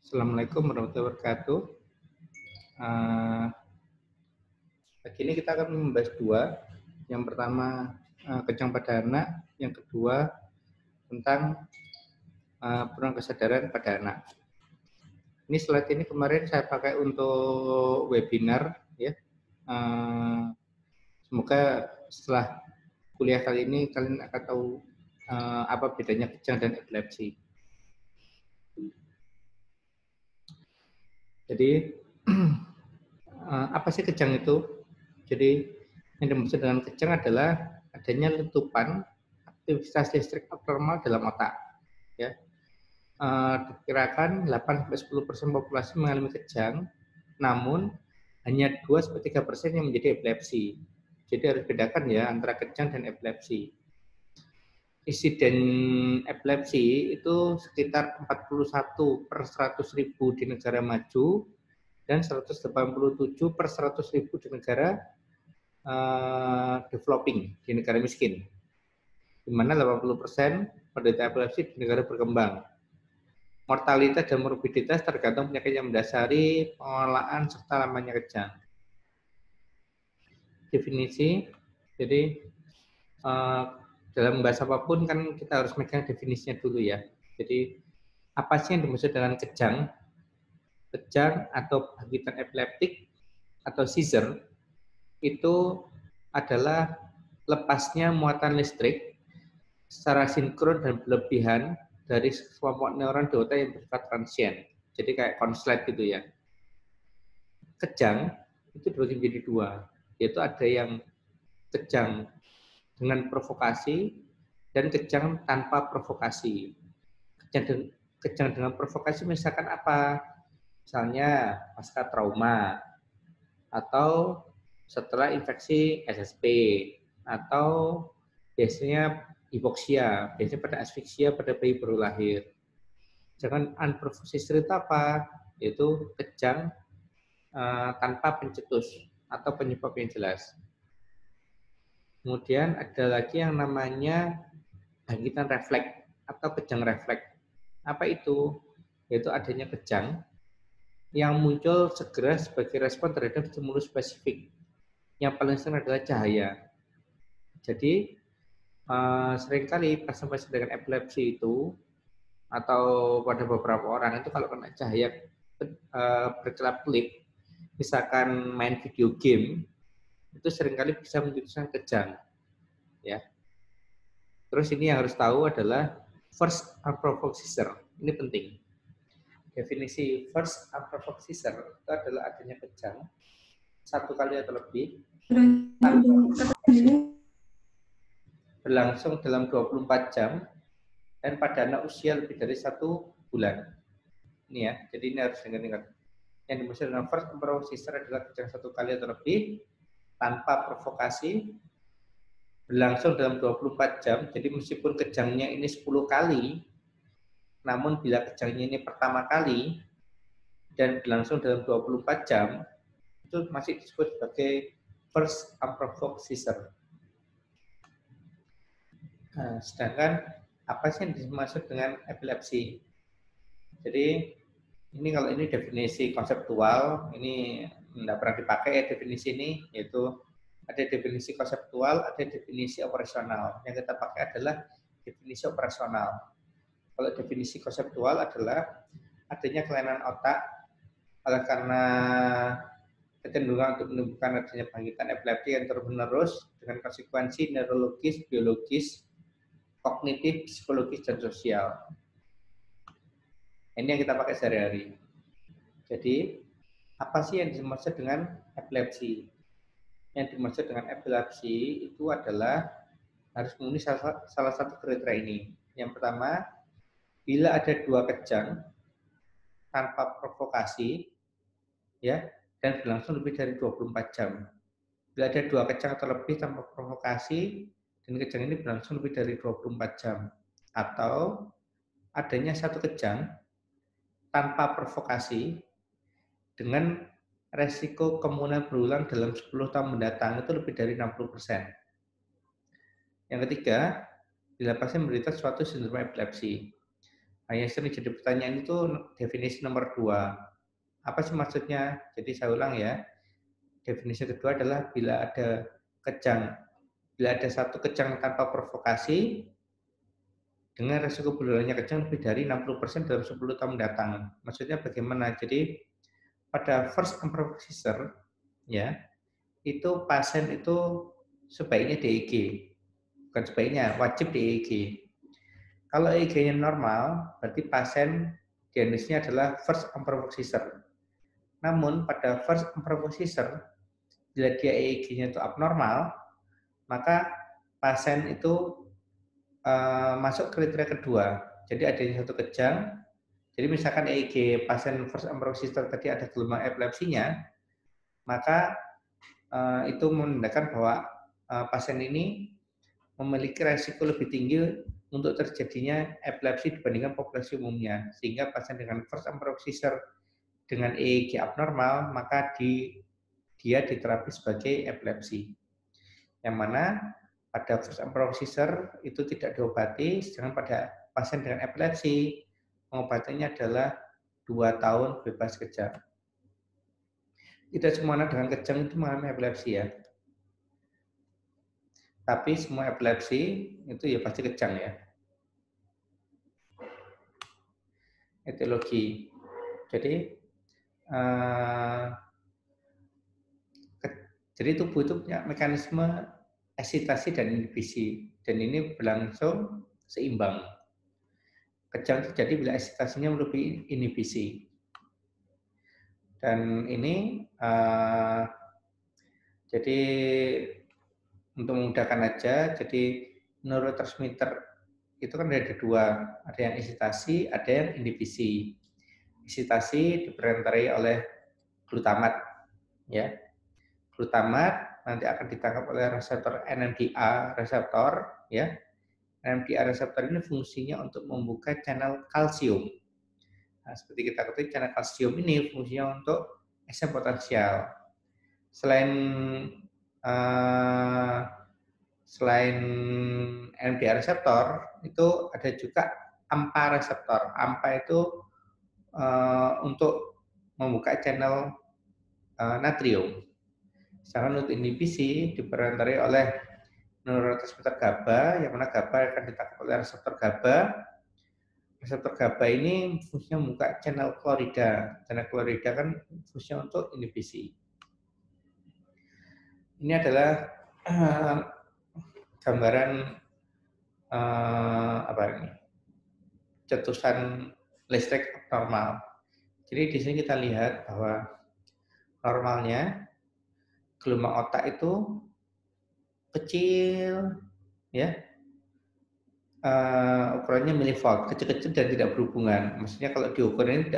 Assalamualaikum warahmatullahi wabarakatuh. Pagi ini kita akan membahas dua. Yang pertama kejang pada anak, yang kedua tentang penurunan kesadaran pada anak. Ini slide ini kemarin saya pakai untuk webinar, ya. Semoga setelah kuliah kali ini kalian akan tahu apa bedanya kejang dan epilepsi. Jadi apa sih kejang itu? Jadi yang dimaksud dengan kejang adalah adanya letupan aktivitas listrik abnormal dalam otak. Ya, diperkirakan 8-10% populasi mengalami kejang, namun hanya 2-3% yang menjadi epilepsi. Jadi harus bedakan ya antara kejang dan epilepsi. Insiden epilepsi itu sekitar 41 per 100.000 di negara maju dan 187 per 100.000 di negara developing, di negara miskin, di mana 80% penderita epilepsi di negara berkembang. Mortalitas dan morbiditas tergantung penyakit yang mendasari pengelolaan serta lamanya kejang. Definisi, jadi dalam bahasa apapun kan kita harus megang definisinya dulu ya. Jadi apa sih yang dimaksud dengan kejang? Kejang atau bangkitan epileptik atau seizure itu adalah lepasnya muatan listrik secara sinkron dan berlebihan dari kelompok neuron di otak yang bersifat transien. Jadi kayak konslet gitu ya. Kejang itu dibagi menjadi dua, yaitu ada yang kejang dengan provokasi dan kejang tanpa provokasi. Kejang dengan provokasi misalkan apa? Misalnya pasca trauma, atau setelah infeksi SSP, atau biasanya hipoksia, biasanya pada asfiksia pada bayi baru lahir. Jangan unprovoked seizure itu apa? Yaitu kejang tanpa pencetus atau penyebab yang jelas. Kemudian ada lagi yang namanya bangkitan refleks atau kejang refleks. Apa itu? Yaitu adanya kejang yang muncul segera sebagai respon terhadap stimulus spesifik. Yang paling sering adalah cahaya. Jadi seringkali pasien-pasien dengan epilepsi itu atau pada beberapa orang itu kalau kena cahaya berkelap-kelip, misalkan main video game, itu seringkali bisa menjadikan kejang. Ya. Terus ini yang harus tahu adalah first unprovoked seizure. Ini penting. Definisi first unprovoked seizure itu adalah adanya kejang satu kali atau lebih berlangsung dalam 24 jam dan pada anak usia lebih dari 1 bulan. Ini ya, jadi ini harus diingat-ingat. Yang dimaksud dengan first unprovoked seizure adalah kejang satu kali atau lebih tanpa provokasi berlangsung dalam 24 jam. Jadi meskipun kejangnya ini 10 kali, namun bila kejangnya ini pertama kali dan berlangsung dalam 24 jam, itu masih disebut sebagai first unprovoked seizure. Nah, sedangkan apa sih yang dimaksud dengan epilepsi? Jadi ini kalau ini definisi konseptual, ini tidak pernah dipakai ya definisi ini, yaitu ada definisi konseptual, ada definisi operasional. Yang kita pakai adalah definisi operasional. Kalau definisi konseptual adalah adanya kelainan otak oleh karena kecenderungan untuk menimbulkan adanya bangkitan epilepsi yang terus-menerus dengan konsekuensi neurologis, biologis, kognitif, psikologis, dan sosial. Ini yang kita pakai sehari-hari. Jadi, apa sih yang dimaksud dengan epilepsi? Yang dimaksud dengan epilepsi itu adalah harus memenuhi salah satu kriteria ini. Yang pertama, bila ada dua kejang tanpa provokasi, ya, dan berlangsung lebih dari 24 jam. Bila ada dua kejang atau lebih tanpa provokasi, dan kejang ini berlangsung lebih dari 24 jam. Atau adanya satu kejang tanpa provokasi dengan resiko kemungkinan berulang dalam 10 tahun mendatang itu lebih dari 60%. Yang ketiga, bila pasien menderita suatu sindrom epilepsi. Nah, yang sering jadi pertanyaan itu definisi nomor 2. Apa sih maksudnya? Jadi saya ulang ya. Definisi kedua adalah bila ada satu kejang tanpa provokasi dengan resiko penularannya kejang lebih dari 60% dalam 10 tahun mendatang. Maksudnya bagaimana? Jadi pada first unprovoked seizure ya, itu pasien itu sebaiknya DEG. Bukan sebaiknya, wajib DEG. Kalau EEG-nya normal, berarti pasien diagnosisnya adalah first unprovoked seizure. Namun pada first unprovoked seizure, bila dia EEG-nya itu abnormal, maka pasien itu masuk kriteria kedua. Jadi adanya satu kejang. Jadi misalkan EEG pasien first unprovoked seizure tadi ada gelombang epilepsinya, maka itu menandakan bahwa pasien ini memiliki resiko lebih tinggi untuk terjadinya epilepsi dibandingkan populasi umumnya. Sehingga pasien dengan first unprovoked seizure dengan EEG abnormal, maka dia diterapi sebagai epilepsi. Yang mana pada first unprovoked seizure itu tidak diobati, sedangkan pada pasien dengan epilepsi, pengobataannya adalah 2 tahun bebas kejang. Tidak semua anak dengan kejang itu mengalami epilepsi ya. Tapi semua epilepsi itu ya pasti kejang ya. Etiologi. Jadi jadi tubuh itu punya mekanisme eksitasi dan inhibisi, dan ini berlangsung seimbang. Kejang terjadi bila eksitasinya melebihi inhibisi. Dan ini jadi untuk memudahkan aja, jadi neurotransmitter itu kan ada dua, ada yang eksitasi, ada yang inhibisi. Eksitasi diperantarai oleh glutamat, ya. Glutamat nanti akan ditangkap oleh reseptor NMDA reseptor, ya. NMDA reseptor ini fungsinya untuk membuka channel kalsium. Nah, seperti kita ketahui channel kalsium ini fungsinya untuk SM potensial. Selain NMDA reseptor, itu ada juga AMPA reseptor. AMPA itu untuk membuka channel natrium. Sedangkan untuk inhibisi diperantarai oleh neurotransmitter GABA, yang mana GABA akan ditangkap oleh reseptor GABA. Reseptor GABA ini fungsinya membuka channel klorida. Channel klorida kan fungsinya untuk inhibisi. Ini adalah gambaran apa ini? Cetusan listrik abnormal. Jadi di sini kita lihat bahwa normalnya gelombang otak itu kecil, ya, ukurannya milivolt, kecil-kecil dan tidak berhubungan. Maksudnya kalau diukur ini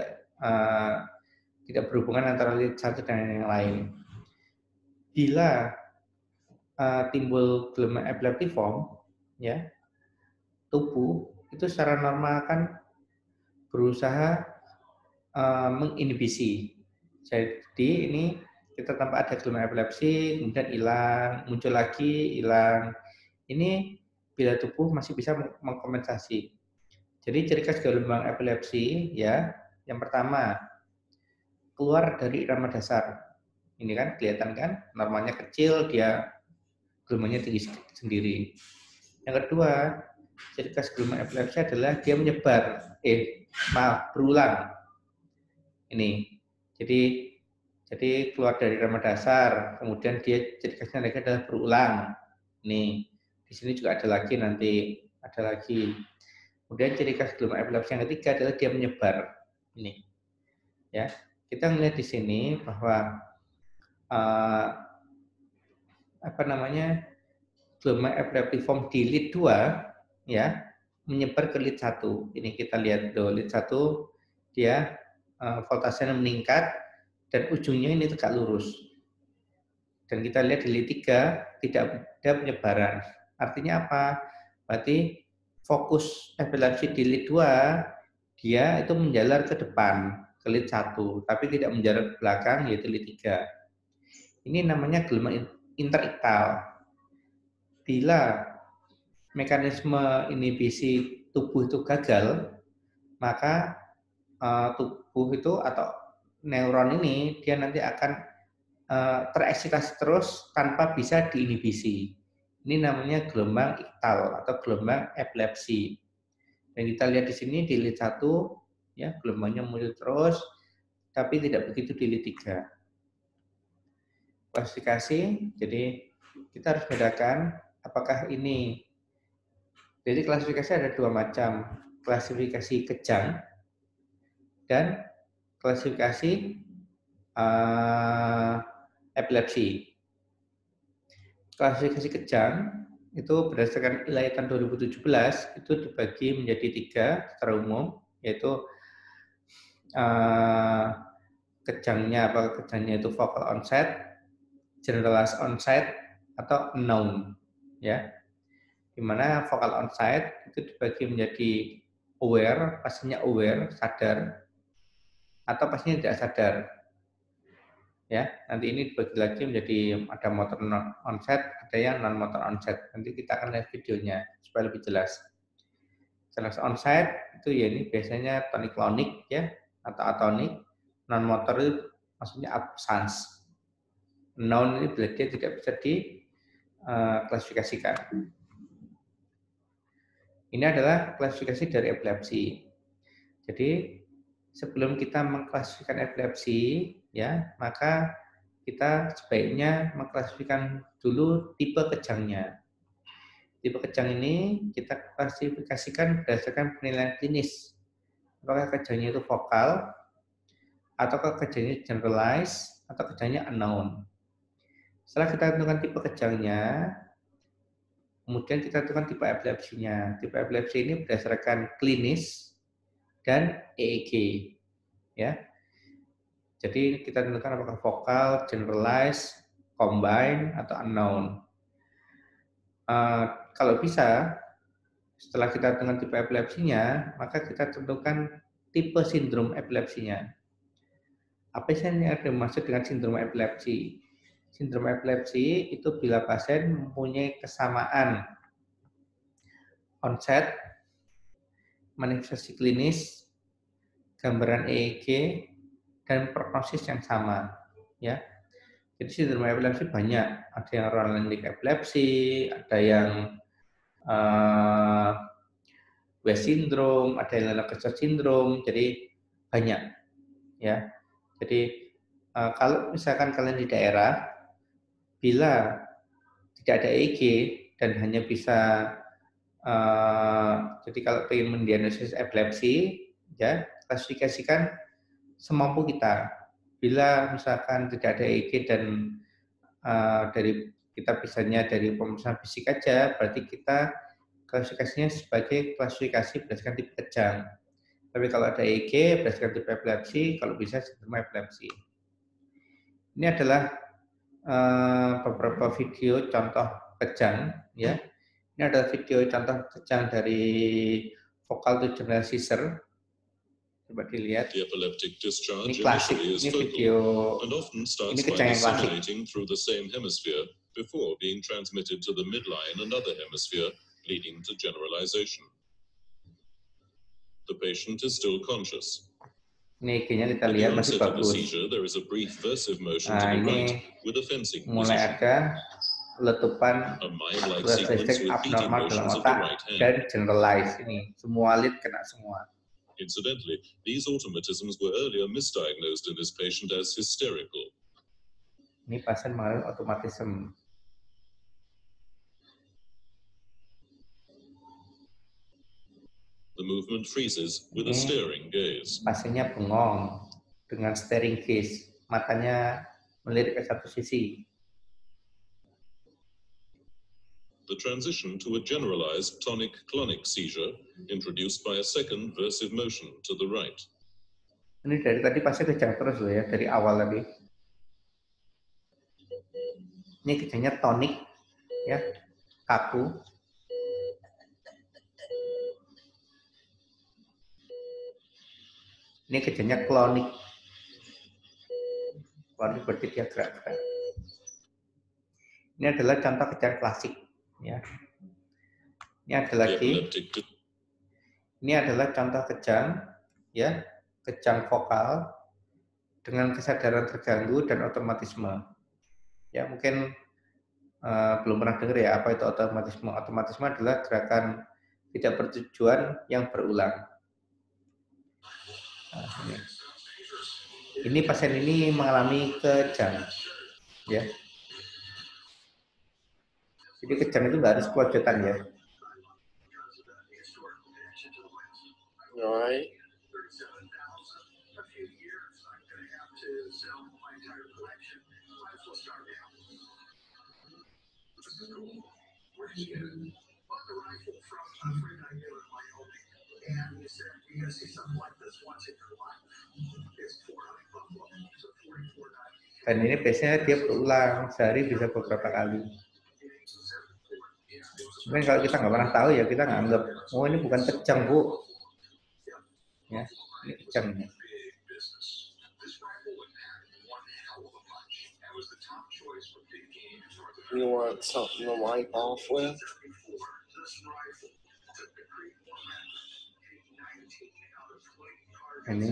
tidak berhubungan antara lead satu dan yang lain. Bila timbul gelombang epileptiform, ya, tubuh itu secara normal akan berusaha menginhibisi. Jadi ini kita tanpa ada gelombang epilepsi, kemudian hilang, muncul lagi, hilang. Ini bila tubuh masih bisa mengkompensasi. Jadi ciri khas gelombang epilepsi ya, yang pertama keluar dari irama dasar. Ini kan kelihatan kan, normalnya kecil, dia gelombangnya tinggi sendiri. Yang kedua, ciri khas gelombang epilepsi adalah dia menyebar, berulang. Ini, jadi keluar dari irama dasar, kemudian dia ciri khasnya lagi adalah berulang. Nih, di sini juga ada lagi nanti, ada lagi. Kemudian ciri khas gelombang epilepsi yang ketiga adalah dia menyebar. Ini, ya, kita melihat di sini bahwa gelombang epileptiform di lead 2 ya menyebar ke lead 1. Ini kita lihat do lead 1 dia voltasenya meningkat dan ujungnya ini tegak lurus. Dan kita lihat di lead 3 tidak ada penyebaran. Artinya apa? Berarti fokus epilepsi di lead 2 dia itu menjalar ke depan ke lead 1, tapi tidak menjalar ke belakang yaitu lead 3. Ini namanya gelombang interiktal. Bila mekanisme inhibisi tubuh itu gagal, maka tubuh itu atau neuron ini dia nanti akan tereksitasi terus tanpa bisa diinhibisi. Ini namanya gelombang iktal atau gelombang epilepsi. Dan kita lihat di sini di lead 1 ya, gelombangnya muncul terus tapi tidak begitu di lead 3. Klasifikasi, jadi kita harus bedakan apakah ini, jadi klasifikasi ada 2 macam, klasifikasi kejang dan klasifikasi epilepsi. Klasifikasi kejang itu berdasarkan ILAI tahun 2017 itu dibagi menjadi 3 secara umum, yaitu kejangnya, apakah kejangnya itu focal onset, generalized onset, atau unknown, ya. Dimana focal onset itu dibagi menjadi aware, pasiennya aware, sadar, atau pasiennya tidak sadar. Ya, nanti ini dibagi lagi menjadi ada motor onset, ada yang non motor onset. Nanti kita akan lihat videonya supaya lebih jelas. Jelas onset itu ya ini biasanya tonic-clonic ya atau atonik. Non motor itu maksudnya absence. Unknown ini bila dia tidak bisa diklasifikasikan. Ini adalah klasifikasi dari epilepsi. Jadi sebelum kita mengklasifikasikan epilepsi, ya, maka kita sebaiknya mengklasifikasikan dulu tipe kejangnya. Tipe kejang ini kita klasifikasikan berdasarkan penilaian klinis. Apakah kejangnya itu vokal, ataukah kejangnya generalized, atau kejangnya unknown. Setelah kita tentukan tipe kejangnya, kemudian kita tentukan tipe epilepsinya. Tipe epilepsi ini berdasarkan klinis dan EEG. Ya. Jadi kita tentukan apakah vokal, generalized, combine, atau unknown. Kalau bisa, setelah kita tentukan tipe epilepsinya, maka kita tentukan tipe sindrom epilepsinya. Apa sih yang ada dimaksud dengan sindrom epilepsi? Sindrom epilepsi itu bila pasien mempunyai kesamaan onset, manifestasi klinis, gambaran EEG, dan prognosis yang sama. Ya, jadi sindrom epilepsi banyak. Ada yang Roland-like epilepsi, ada yang West syndrome, ada yang Lennox-Gastaut syndrome. Jadi banyak. Ya, jadi kalau misalkan kalian di daerah, bila tidak ada EEG dan hanya bisa jadi kalau ingin mendiagnosis epilepsi, ya klasifikasikan semampu kita. Bila misalkan tidak ada EEG dan dari kita bisanya dari pemeriksaan fisik aja, berarti kita klasifikasinya sebagai klasifikasi berdasarkan tipe kejang. Tapi kalau ada EEG berdasarkan tipe epilepsi, kalau bisa sindrom epilepsi. Ini adalah beberapa video contoh kejang, ya. Ini adalah video contoh kejang dari vocal to general seizure. Coba dilihat. Ini klasik, ini video, ini kejang yang klasik. Before being transmitted to the midline and other hemisphere, leading to generalization. The patient is still conscious. Ini EEG-nya kita lihat masih bagus. Nah, ini mulai ada letupan listrik abnormal dalam otak dan generalized ini. Semua lead kena semua. Incidentally, these automatisms were earlier misdiagnosed in this patient as hysterical. Ini pasien mengalami automatism. The movement freezes with a staring gaze. Pasiennya bengong dengan staring gaze, matanya melirik ke satu sisi. The transition to a generalized tonic-clonic seizure introduced by a second versive motion to the right. Ini dari tadi pasien kejang terus loh ya, dari awal tadi. Ini kejangnya tonik, ya, kaku. Ini kejangnya klonik. Klonik berarti dia gerak-gerak. Ini adalah contoh kejang klasik. Ya. Ini ada lagi. Ini adalah contoh kejang ya, kejang vokal dengan kesadaran terganggu dan otomatisme. Ya, mungkin belum pernah dengar ya apa itu otomatisme. Otomatisme adalah gerakan tidak bertujuan yang berulang. Nah, ini pasien ini mengalami kejang, ya. Jadi kejang itu nggak harus kewajotan ya. Alright. Dan ini biasanya dia berulang, sehari bisa beberapa kali. Mungkin kalau kita nggak pernah tahu ya, kita nganggap, oh ini bukan kejang, Bu. Ya, ini kejang. Ya. You want something to wipe off with? Ini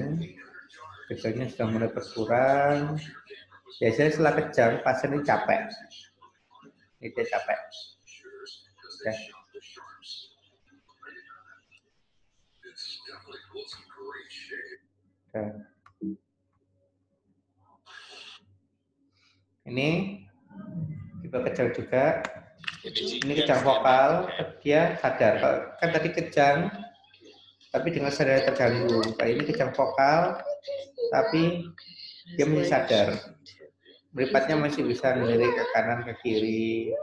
kejangnya sudah mulai berkurang. Biasanya setelah kejang, pasien ini capek. Ini dia capek. Ya. Nah. Ini tipe kejang juga. Ini kejang vokal, dia sadar. Kan tadi kejang, tapi dengan sadar terganggu. Kayak ini kejang vokal, tapi dia masih sadar. Meripatnya masih bisa melirik ke kanan ke kiri,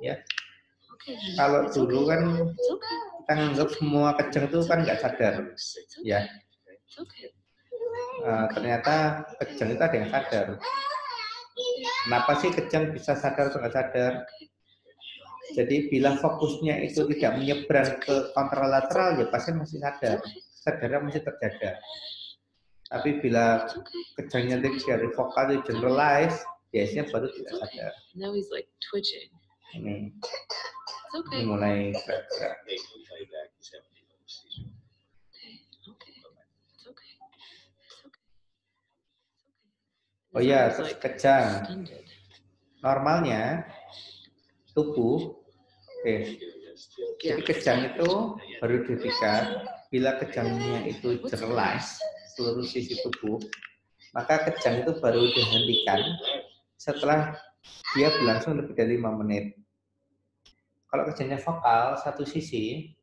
ya. Kalau dulu kan kita nganggap semua kejang itu kan nggak sadar, ya. Ternyata kejang itu ada yang sadar. Kenapa sih kejang bisa sadar atau nggak sadar? Jadi bila fokusnya itu tidak menyeberang ke kontralateral, ya pasien masih sadar, kesadaran masih terjaga. Tapi bila kejangnya dari vokal itu generalize, biasanya baru tidak sadar. Ini mulai gerak-gerak. Oh ya, terus kejang. Normalnya tubuh, jadi kejang itu baru dihentikan bila kejangnya itu generalize seluruh sisi tubuh, maka kejang itu baru dihentikan setelah dia berlangsung lebih dari 5 menit. Kalau kejangnya vokal satu sisi,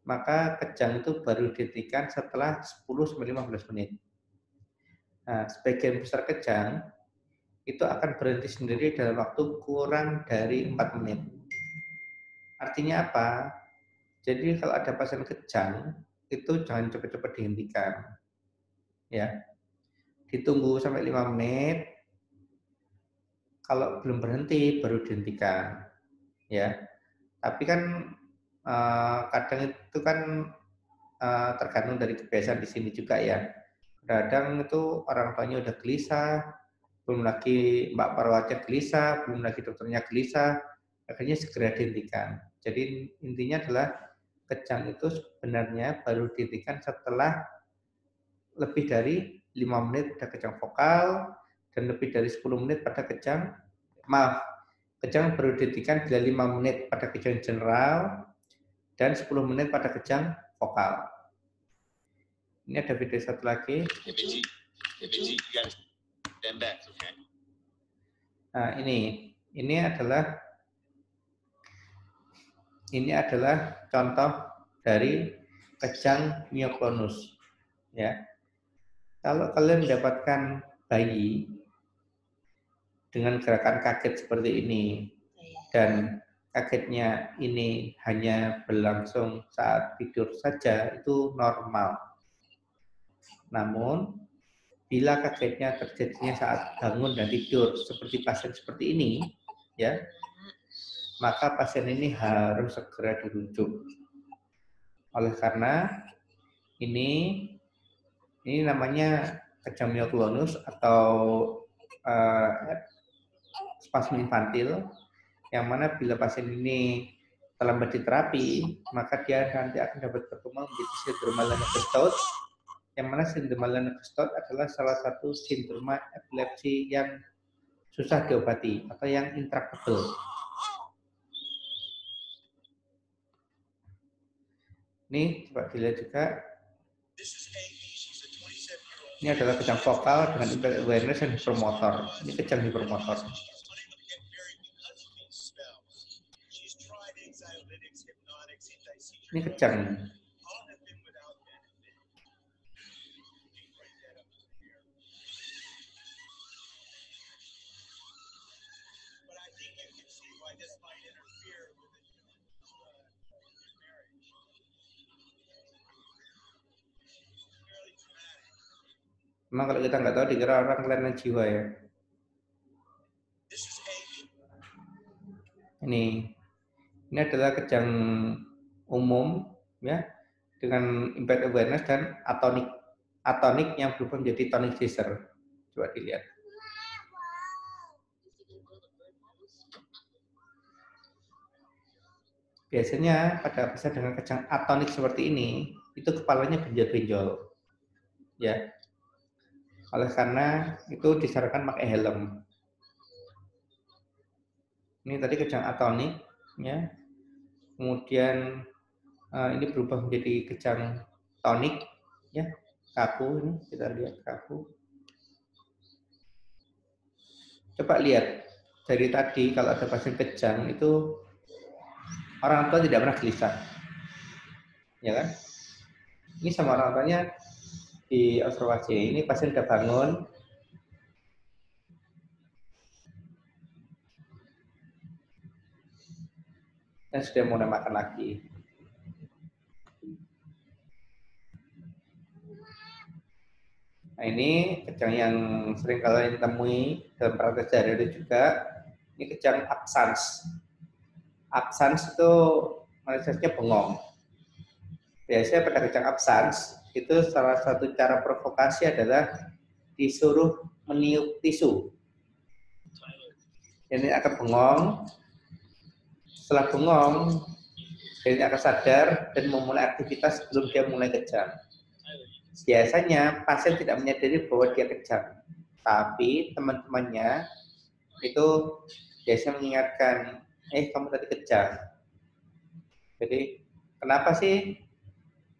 maka kejang itu baru dihentikan setelah 10-15 menit. Nah, sebagian besar kejang itu akan berhenti sendiri dalam waktu kurang dari 4 menit. Artinya apa? Jadi kalau ada pasien kejang, itu jangan cepat-cepat dihentikan. Ya. Ditunggu sampai 5 menit. Kalau belum berhenti, baru dihentikan. Ya. Tapi kan kadang itu kan tergantung dari kebiasaan di sini juga ya. Kadang itu orang tuanya udah gelisah, belum lagi Mbak Perawatnya gelisah, belum lagi dokternya gelisah, akhirnya segera dihentikan. Jadi intinya adalah kejang itu sebenarnya baru dihentikan setelah lebih dari 5 menit pada kejang vokal dan lebih dari 10 menit pada kejang, kejang baru dihentikan bila 5 menit pada kejang general dan 10 menit pada kejang vokal. Ini ada video satu lagi. Nah, ini adalah contoh dari kejang myoklonus. Ya, kalau kalian mendapatkan bayi dengan gerakan kaget seperti ini dan kagetnya ini hanya berlangsung saat tidur saja, itu normal. Namun bila kagetnya terjadinya saat bangun dan tidur seperti pasien seperti ini, ya, maka pasien ini harus segera dirujuk. Oleh karena ini namanya kejang myoklonus atau spasme infantil, yang mana bila pasien ini terlambat diterapi, maka dia nanti akan dapat berkembang menjadi sindrom Lennox-Gastaut, Yang mana sindroma Lennox-Gastaut adalah salah satu sindroma epilepsi yang susah diobati atau yang intractable. Ini coba dilihat juga. Ini adalah kejang vokal dengan impaired awareness dan hipermotor. Ini kejang hipermotor. Ini kejang. Memang kalau kita nggak tahu dikira orang kelainan jiwa ya. Ini adalah kejang umum ya dengan impaired awareness dan atonik yang berubah menjadi tonic seizure. Coba dilihat. Biasanya pada pasien dengan kejang atonik seperti ini itu kepalanya benjol-benjol. Ya. Oleh karena itu disarankan pakai helm. Ini tadi kejang atonik, ya. Kemudian ini berubah menjadi kejang tonik, ya, kaku. Ini kita lihat kaku. Coba lihat dari tadi kalau ada pasien kejang itu orang tua tidak pernah gelisah, ya kan? Ini sama orang tuanya di observasi. Ini pasien sudah bangun. Dan sudah mulai makan lagi. Nah ini kejang yang sering kalian temui dalam praktek sehari-hari juga. Ini kejang absans. Absans itu manifestasinya bengong. Biasanya pada kejang absans itu salah satu cara provokasi adalah disuruh meniup tisu. Ini akan bengong. Setelah bengong, ini akan sadar dan memulai aktivitas sebelum dia mulai kejang. Biasanya pasien tidak menyadari bahwa dia kejang, tapi teman-temannya itu biasanya mengingatkan, kamu tadi kejang. Jadi kenapa sih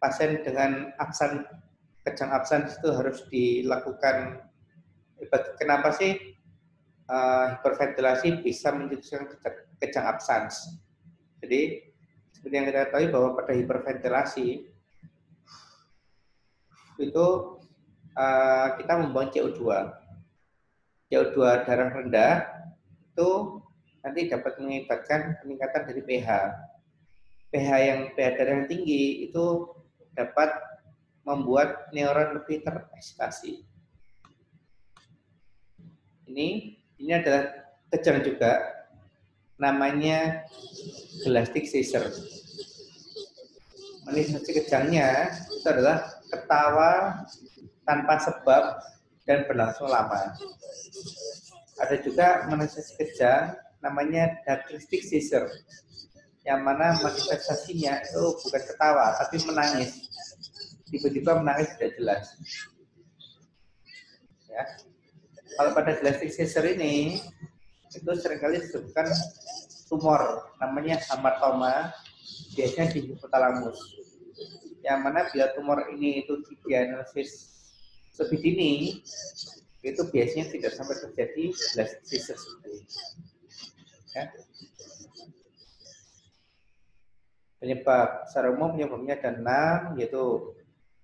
pasien dengan kejang absen itu harus dilakukan? Kenapa sih hiperventilasi bisa menjadikan kejang absens? Jadi seperti yang kita tahu bahwa pada hiperventilasi itu kita membuang CO2. CO2 darah rendah itu nanti dapat mengakibatkan peningkatan dari pH. pH darah yang tinggi itu dapat membuat neuron lebih tereksitasi. Ini adalah kejang juga, namanya Glastic seizure. Manifestasi kejangnya itu adalah ketawa tanpa sebab dan berlangsung lama. Ada juga manifestasi kejang namanya Dacrystic seizure, yang mana manifestasinya itu bukan ketawa tapi menangis. Tiba-tiba menangis tidak jelas. Ya. Kalau pada Glastic seizure ini itu seringkali disebutkan tumor, namanya hamartoma, biasanya di hipotalamus. Yang mana bila tumor ini itu didiagnosis lebih dini, itu biasanya tidak sampai terjadi Glastic seizure. Ya. Penyebab secara umum penyebabnya ada 6, yaitu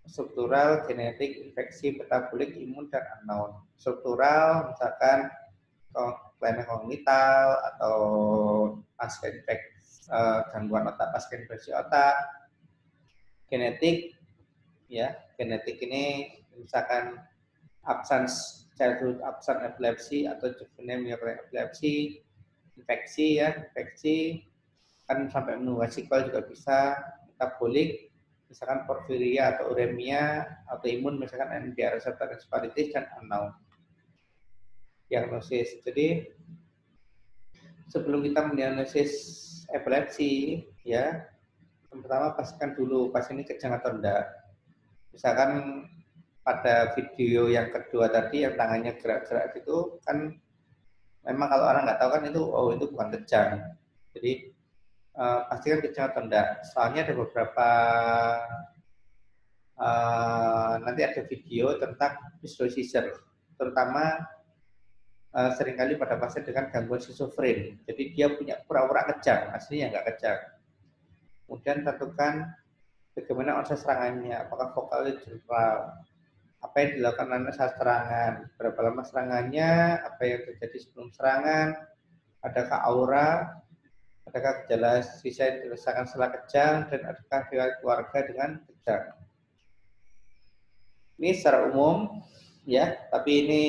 struktural, genetik, infeksi, metabolik, imun, dan unknown. Struktural misalkan kelainan kognital atau pasca infeksi, gangguan otak pasca infeksi otak. Genetik, ya, genetik ini misalkan childhood absence epilepsy atau juvenile myoclonic epilepsy. Infeksi, ya, infeksi kan sampai menunggu sequel juga bisa. Metabolik misalkan porfiria atau uremia, autoimun misalkan NMDA receptor encephalitis, dan unknown. Diagnosis. Jadi sebelum kita mendiagnosis epilepsi, ya, yang pertama pastikan dulu pasien ini kejang atau enggak. Misalkan pada video yang kedua tadi yang tangannya gerak-gerak gitu kan, memang kalau orang nggak tahu kan itu, oh itu bukan kejang. Jadi pastikan kejang atau enggak. Soalnya ada beberapa nanti ada video tentang visual seizure, terutama seringkali pada pasien dengan gangguan schizofren. Jadi dia punya pura-pura kejang, aslinya nggak kejang. Kemudian tentukan bagaimana onset serangannya, apakah vokalnya general, apa yang dilakukan saat serangan, berapa lama serangannya, apa yang terjadi sebelum serangan, adakah aura, adakah gejala sisa yang dirasakan setelah kejang, dan adakah riwayat keluarga dengan kejang. Ini secara umum ya, tapi ini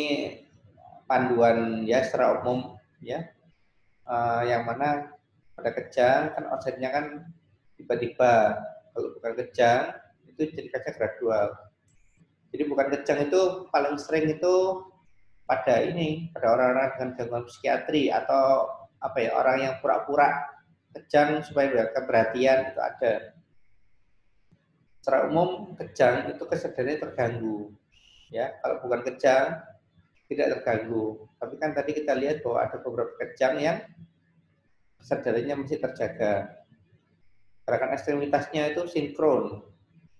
panduan ya secara umum ya, yang mana pada kejang kan onsetnya kan tiba-tiba, kalau bukan kejang itu jadi kejang gradual. Jadi bukan kejang itu paling sering itu pada orang-orang dengan gangguan psikiatri atau apa ya, orang yang pura-pura kejang supaya mendapatkan perhatian, itu ada. Secara umum kejang itu kesadarannya terganggu. Ya, kalau bukan kejang tidak terganggu. Tapi kan tadi kita lihat bahwa ada beberapa kejang yang kesadarannya masih terjaga. Gerakan ekstremitasnya itu sinkron.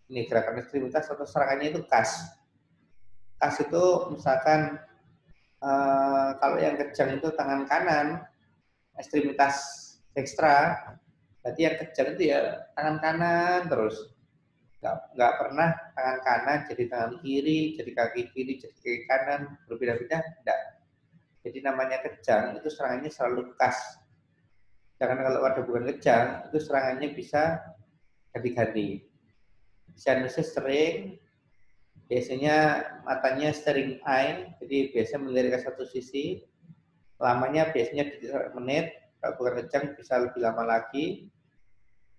Ini gerakan ekstremitas atau serangannya itu kas. Kas itu misalkan kalau yang kejang itu tangan kanan, ekstremitas dekstra, berarti yang kejang itu ya tangan kanan terus. Nggak pernah tangan kanan jadi tangan kiri, jadi kaki kiri, jadi kaki kanan, berbeda-beda, enggak. Jadi namanya kejang itu serangannya selalu kas. Jangan kalau ada bukan kejang, itu serangannya bisa ganti-ganti. Sinuses sering, biasanya matanya staring eye, jadi biasanya melirik ke satu sisi, lamanya biasanya 3 menit, kalau bukan kejang bisa lebih lama lagi.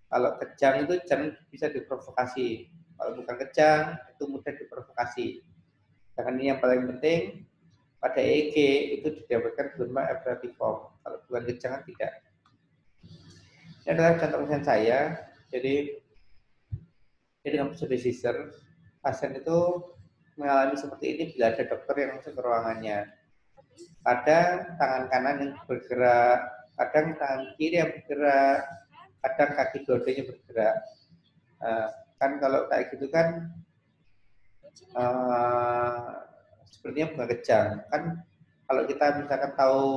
Kalau kejang itu jangan bisa diprovokasi, kalau bukan kejang itu mudah diprovokasi. Jangan ini yang paling penting, pada EEG itu didapatkan berupa epileptiform, kalau bukan kejang tidak. Ini adalah contoh pasien saya, jadi dengan visual seizure, pasien itu mengalami seperti ini bila ada dokter yang masuk ke ruangannya. Kadang tangan kanan yang bergerak, kadang tangan kiri yang bergerak, kadang kaki dua-duanya bergerak. Kan kalau kayak gitu kan sepertinya bukan kejang. Kan kalau kita misalkan tahu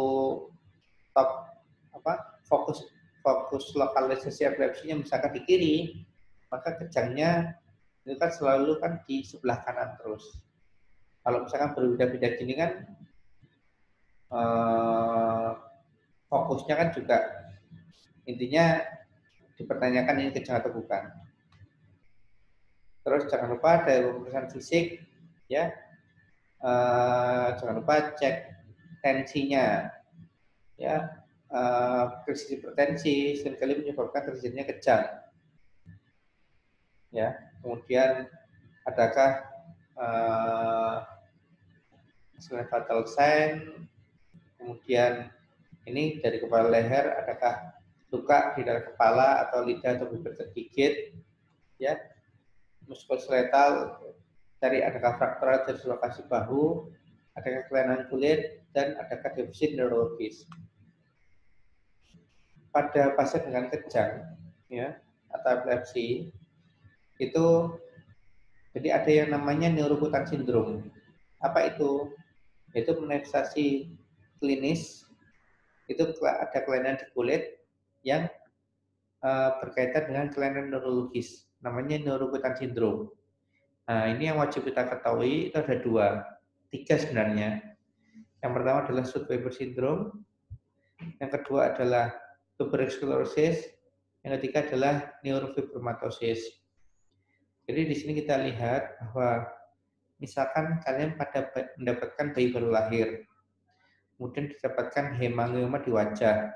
fokus lokalisasi epilepsinya misalkan di kiri, maka kejangnya itu kan selalu kan di sebelah kanan terus. Kalau misalkan berbeda-beda gini kan fokusnya kan juga intinya dipertanyakan ini kejang atau bukan. Terus jangan lupa ada pemeriksaan fisik ya, jangan lupa cek tensinya ya, krisis hipertensi seringkali menyebabkan terjadinya kejang. Ya, kemudian adakah fatal sign, kemudian ini dari kepala leher, adakah luka di dalam kepala atau lidah atau bibir tergigit, ya, muskuloskeletal, cari adakah fraktur dari lokasi bahu, adakah kelainan kulit, dan adakah defisit neurologis. Pada pasien dengan kejang, ya, atau epilepsi, itu jadi ada yang namanya neurokutan sindrom. Apa itu? Itu manifestasi klinis, itu ada kelainan di kulit yang berkaitan dengan kelainan neurologis, namanya neurokutan sindrom. Nah, ini yang wajib kita ketahui, itu ada 3 sebenarnya. Yang pertama adalah Stutt-Weber syndrome, yang kedua adalah tuberous sclerosis, yang ketiga adalah neurofibromatosis. Jadi di sini kita lihat bahwa misalkan kalian pada mendapatkan bayi baru lahir, kemudian didapatkan hemangioma di wajah.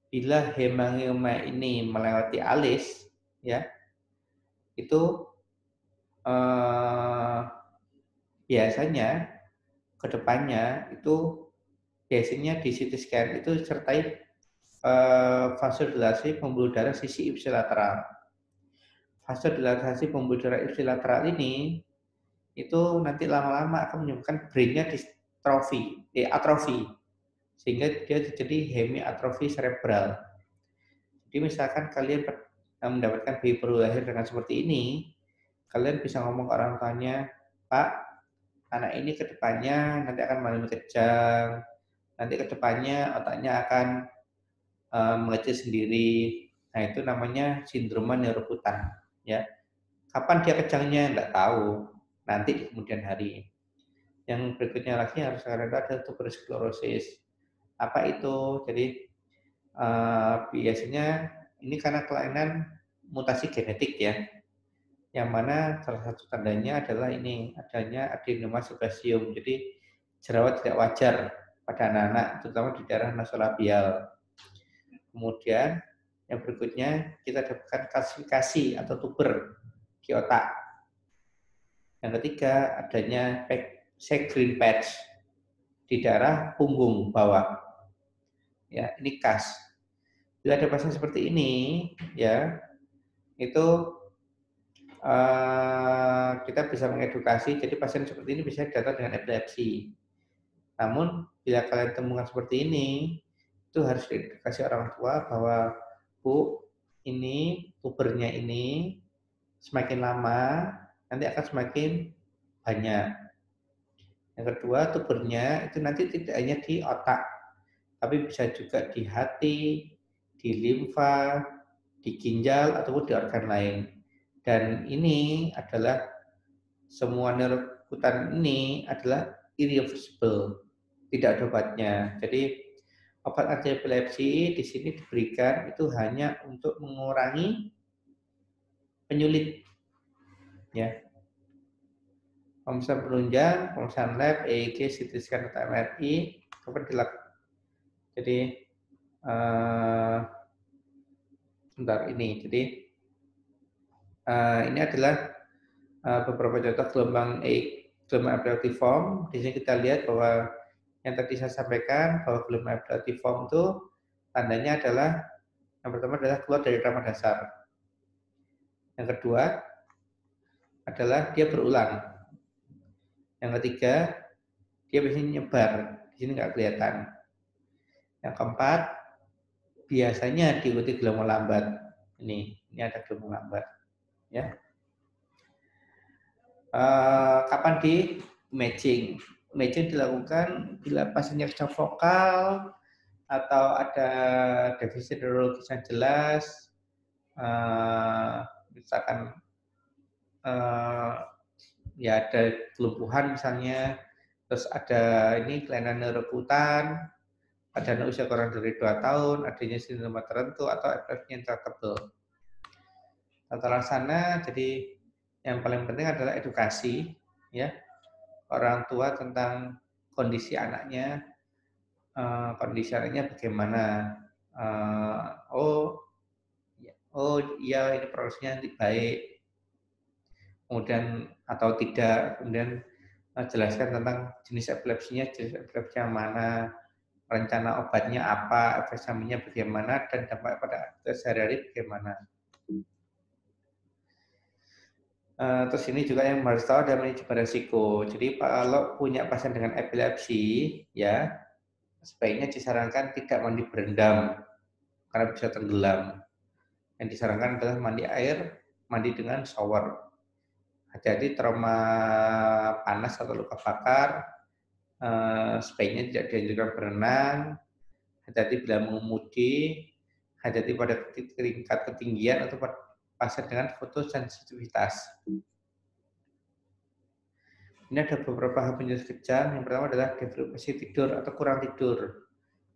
Bila hemangioma ini melewati alis, ya, itu biasanya ke depannya itu biasanya di CT scan itu disertai vasodilatasi pembuluh darah sisi ipsilateral. Vasodilatasi pembuluh darah ipsilateral ini itu nanti lama-lama akan menyebabkan brainnya atrofi, sehingga dia jadi hemiatrofi cerebral. Jadi misalkan kalian mendapatkan bayi baru lahir dengan seperti ini, kalian bisa ngomong ke orang tuanya, Pak, anak ini ke depannya nanti akan mengalami kejang, nanti ke depannya otaknya akan mengecil sendiri. Nah, itu namanya sindroma neurokutan. Ya. Kapan dia kejangnya? Nggak tahu. Nanti di kemudian hari. Yang berikutnya lagi harus ada tuberkulosis. Apa itu? Jadi biasanya ini karena kelainan mutasi genetik ya. Yang mana salah satu tandanya adalah ini adanya adenoma sebaceum. Jadi jerawat tidak wajar pada anak-anak, terutama di daerah nasolabial. Kemudian yang berikutnya kita dapatkan kalsifikasi atau tuber di otak. Yang ketiga adanya green patch di daerah punggung bawah. Ya, ini khas. Bila ada pasien seperti ini, ya itu kita bisa mengedukasi. Jadi pasien seperti ini bisa datang dengan epilepsi. Namun bila kalian temukan seperti ini, itu harus diedukasi orang tua bahwa Bu, ini tubernya ini semakin lama nanti akan semakin banyak. Yang kedua, tubernya itu nanti tidak hanya di otak, tapi bisa juga di hati, di limfa, di ginjal ataupun di organ lain. Dan ini adalah semua neurokutan ini adalah irreversible, tidak ada obatnya. Jadi obat anti epilepsi di sini diberikan itu hanya untuk mengurangi penyulit, ya. Pemeriksaan penunjang, pemeriksaan lab, EEG, CT scan atau MRI, dapat dilakukan. Jadi sebentar ini. Jadi ini adalah beberapa contoh gelombang epileptiform. Di sini kita lihat bahwa yang tadi saya sampaikan bahwa gelombang epileptiform itu tandanya adalah yang pertama adalah keluar dari irama dasar. Yang kedua adalah dia berulang. Yang ketiga, dia biasanya nyebar. Di sini nggak kelihatan. Yang keempat, biasanya diikuti gelombang lambat. Ini ada gelombang lambat. Ya. Kapan di imaging? Imaging dilakukan bila pasiennya kecang vokal atau ada defisit neurologis yang jelas, misalkan ya ada kelumpuhan misalnya, terus ada ini kelainan neurokutan, ada anak usia kurang dari 2 tahun, adanya sindrom tertentu atau epilepsi yang traktable. Tata laksana, jadi yang paling penting adalah edukasi, ya, orang tua tentang kondisi anaknya bagaimana. Oh iya ini progresnya nanti baik. Kemudian atau tidak, kemudian jelaskan tentang jenis epilepsi yang mana, rencana obatnya apa, efek sampingnya bagaimana, dan dampak pada sehari-hari bagaimana. Terus ini juga yang harus tahu adalah manajemen resiko. Jadi kalau punya pasien dengan epilepsi, ya sebaiknya disarankan tidak mandi berendam karena bisa tenggelam. Yang disarankan adalah mandi dengan shower. Hati-hati trauma panas atau luka bakar, sebaiknya tidak dianjurkan berenang, hati-hati bila mengemudi, hati-hati pada tingkat ketinggian atau pada pasien dengan fotosensitivitas. Ini ada beberapa hal penyebab kejang. Yang pertama adalah deprivasi tidur atau kurang tidur.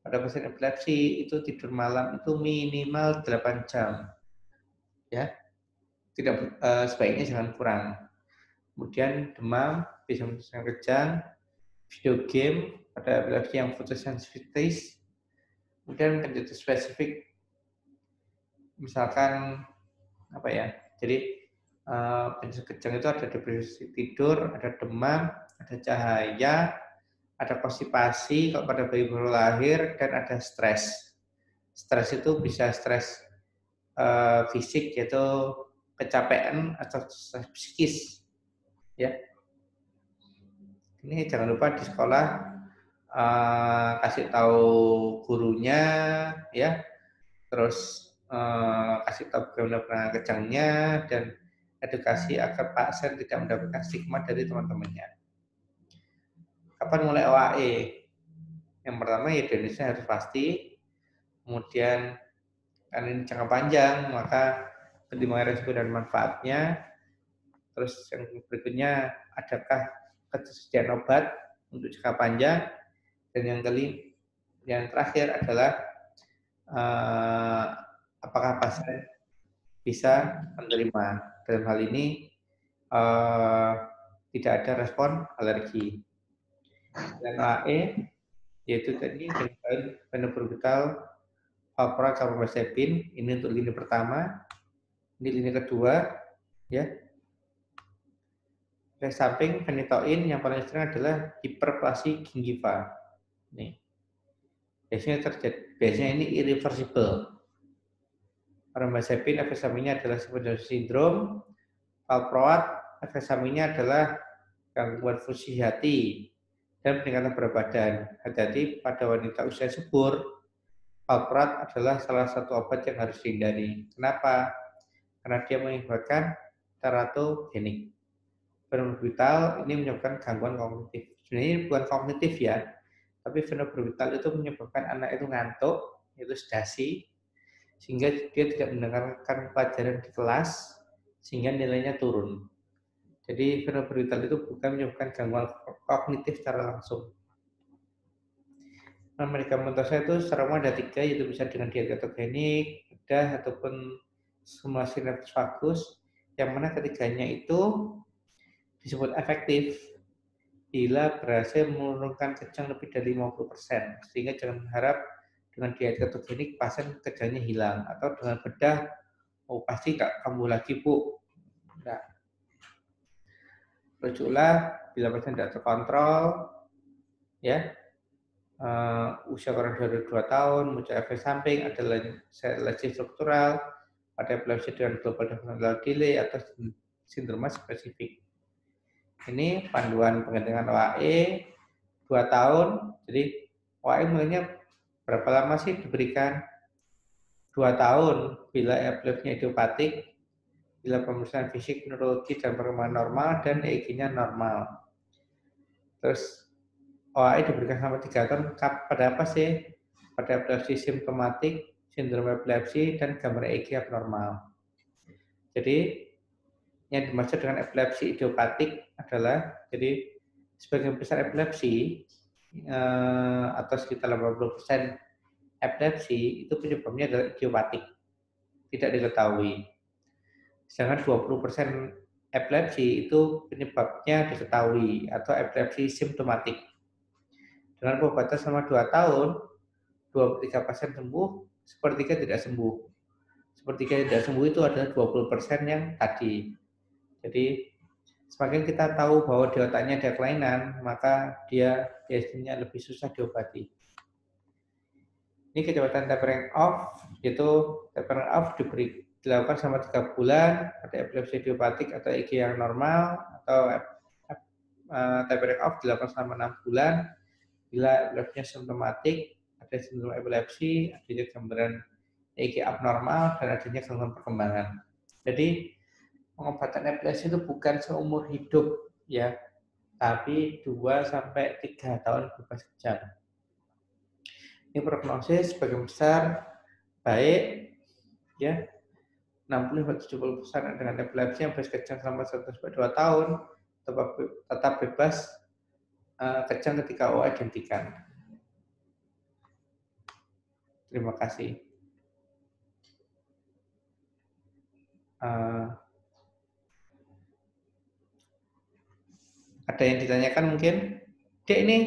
Pada pasien epilepsi itu tidur malam itu minimal 8 jam. Ya. Tidak sebaiknya jangan kurang. Kemudian demam bisa menyebabkan kejang, video game pada epilepsi yang fotosensitivitas, kemudian penyakit spesifik, misalkan apa ya? Jadi penyakit kejang itu ada depresi tidur, ada demam, ada cahaya, ada konstipasi kalau pada bayi baru lahir, dan ada stres. Stres itu bisa stres fisik yaitu kecapean atau stres psikis, ya. Ini jangan lupa di sekolah kasih tahu gurunya, ya, terus kasih tahu bagaimana penanganan kejangnya, dan edukasi agar pasien tidak mendapatkan stigma dari teman-temannya. Kapan mulai OAE? Yang pertama ya Indonesia harus pasti, kemudian karena ini jangka panjang, maka pertimbangan risiko dan manfaatnya. Terus yang berikutnya, adakah ketersediaan obat untuk jangka panjang, dan yang terakhir adalah apakah pasien bisa menerima. Dalam hal ini tidak ada respon alergi. Dan AE yaitu tadi phenobarbital, valproat, carbamazepine. Ini untuk lini pertama. Ini lini kedua, ya. Efek samping phenytoin yang paling sering adalah hiperplasi gingiva. Nih. Biasanya ini irreversible. Carbamazepine efek sampingnya adalah Stevens syndrome. Valproat efek sampingnya adalah gangguan fungsi hati dan peningkatan berat badan. Hati-hati pada wanita usia subur, valproat adalah salah satu obat yang harus dihindari. Kenapa? Karena dia mengakibatkan teratogenik. Phenobarbital ini menyebabkan gangguan kognitif. Sebenarnya bukan kognitif ya, tapi phenobarbital itu menyebabkan anak itu ngantuk, yaitu sedasi, sehingga dia tidak mendengarkan pelajaran di kelas, sehingga nilainya turun. Jadi phenobarbital itu bukan menyebabkan gangguan kognitif secara langsung. Nah, medikamentosa itu secara umum ada 3, yaitu bisa dengan diet ketogenik, bedah, ataupun stimulasi nefs vagus, yang mana ketiganya itu disebut efektif bila berhasil menurunkan kejang lebih dari 50%, sehingga jangan berharap dengan diet ketogenik pasien kejangnya hilang, atau dengan bedah, oh pasti nggak kambuh lagi bu. Nah, rujuklah bila pasien tidak terkontrol, ya, usia kurang dari 2 tahun, muncul efek samping, ada lesi struktural, ada epilepsi dengan global developmental delay atau sindroma spesifik. Ini panduan penggantian OAE 2 tahun. Jadi OAE mulainya berapa lama sih diberikan? 2 tahun bila epilepsinya idiopatik, bila pemeriksaan fisik, neurologi dan perkembangan normal, dan EEG-nya normal. Terus OAE diberikan selama 3 tahun pada apa sih? Pada epilepsi simptomatik, sindrom epilepsi, dan gambar EEG abnormal. Jadi yang dimaksud dengan epilepsi idiopatik adalah, jadi sebagian besar epilepsi atau sekitar 80% epilepsi itu penyebabnya adalah idiopatik, tidak diketahui. Sedangkan 20% epilepsi itu penyebabnya diketahui atau epilepsi simptomatik. Dengan pengobatan selama 2 tahun, 23 pasien sembuh, sepertiga tidak sembuh. Sepertiga tidak sembuh itu adalah 20% yang tadi. Jadi semakin kita tahu bahwa di otaknya ada kelainan, maka dia biasanya lebih susah diobati. Ini kecepatan tapering off, yaitu tapering off dilakukan selama 3 bulan pada epilepsi idiopatik atau EEG yang normal, atau tapering off dilakukan selama 6 bulan bila epilepsinya simptomatik, ada sindrom epilepsi, adanya gambaran EEG abnormal, dan adanya gangguan perkembangan. Jadi pengobatan epilepsi itu bukan seumur hidup ya, tapi 2-3 tahun bebas kejang. Ini prognosis sebagian besar baik ya, 60-70% dengan epilepsi yang bebas kejang selama 1-2 tahun tetap bebas kejang ketika OA dihentikan. Terima kasih. Ada yang ditanyakan mungkin? Dek, ini